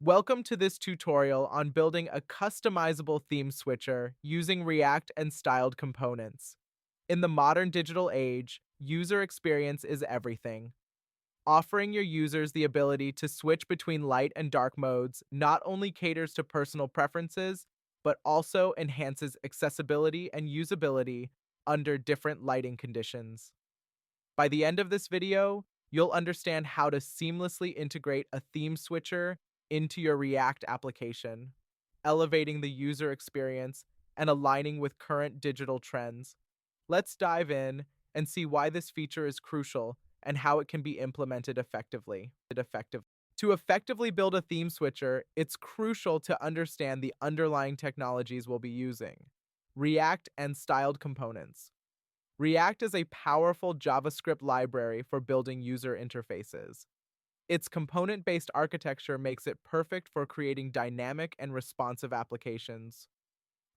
Welcome to this tutorial on building a customizable theme switcher using React and styled components. In the modern digital age, user experience is everything. Offering your users the ability to switch between light and dark modes not only caters to personal preferences, but also enhances accessibility and usability under different lighting conditions. By the end of this video, you'll understand how to seamlessly integrate a theme switcher into your React application, elevating the user experience and aligning with current digital trends. Let's dive in and see why this feature is crucial and how it can be implemented effectively. To effectively build a theme switcher, it's crucial to understand the underlying technologies we'll be using: React and styled components. React is a powerful JavaScript library for building user interfaces. Its component-based architecture makes it perfect for creating dynamic and responsive applications.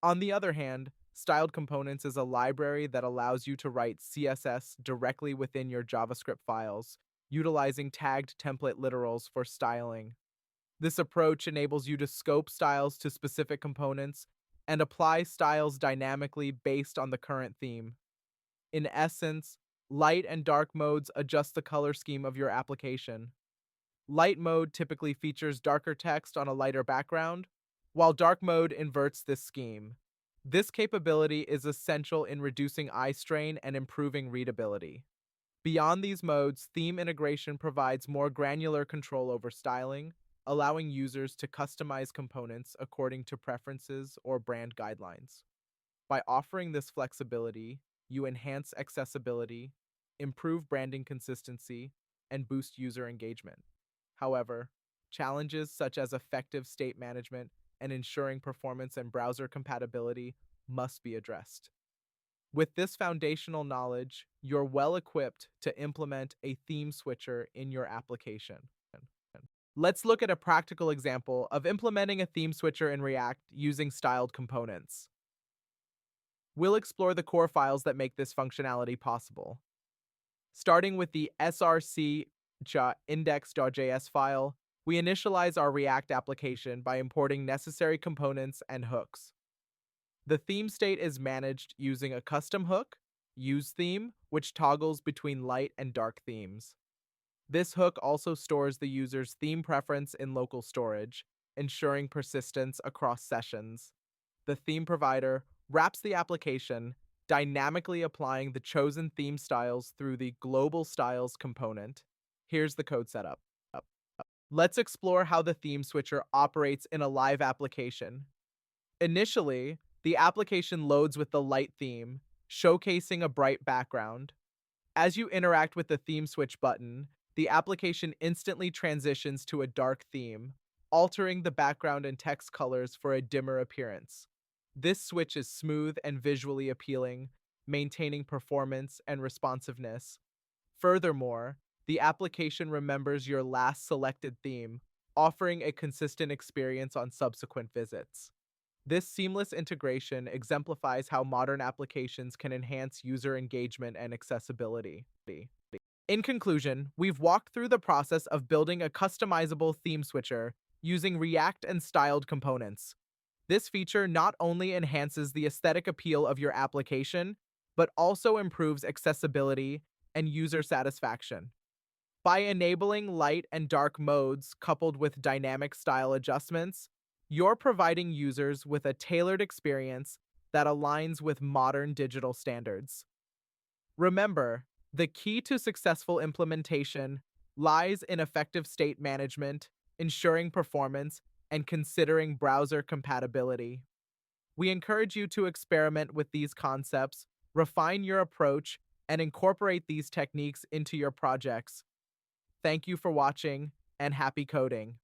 On the other hand, styled components is a library that allows you to write CSS directly within your JavaScript files, utilizing tagged template literals for styling. This approach enables you to scope styles to specific components and apply styles dynamically based on the current theme. In essence, light and dark modes adjust the color scheme of your application. Light mode typically features darker text on a lighter background, while dark mode inverts this scheme. This capability is essential in reducing eye strain and improving readability. Beyond these modes, theme integration provides more granular control over styling, allowing users to customize components according to preferences or brand guidelines. By offering this flexibility, you enhance accessibility, improve branding consistency, and boost user engagement. However, challenges such as effective state management and ensuring performance and browser compatibility must be addressed. With this foundational knowledge, you're well equipped to implement a theme switcher in your application. Let's look at a practical example of implementing a theme switcher in React using styled components. We'll explore the core files that make this functionality possible. Starting with the src.index.js file, we initialize our React application by importing necessary components and hooks. The theme state is managed using a custom hook, useTheme, which toggles between light and dark themes. This hook also stores the user's theme preference in local storage, ensuring persistence across sessions. The theme provider wraps the application, dynamically applying the chosen theme styles through the global styles component. Here's the code setup. Let's explore how the theme switcher operates in a live application. Initially, the application loads with the light theme, showcasing a bright background. As you interact with the theme switch button, the application instantly transitions to a dark theme, altering the background and text colors for a dimmer appearance. This switch is smooth and visually appealing, maintaining performance and responsiveness. Furthermore, the application remembers your last selected theme, offering a consistent experience on subsequent visits. This seamless integration exemplifies how modern applications can enhance user engagement and accessibility. In conclusion, we've walked through the process of building a customizable theme switcher using React and styled components. This feature not only enhances the aesthetic appeal of your application, but also improves accessibility and user satisfaction. By enabling light and dark modes coupled with dynamic style adjustments, you're providing users with a tailored experience that aligns with modern digital standards. Remember, the key to successful implementation lies in effective state management, ensuring performance, and considering browser compatibility. We encourage you to experiment with these concepts, refine your approach, and incorporate these techniques into your projects. Thank you for watching, and happy coding.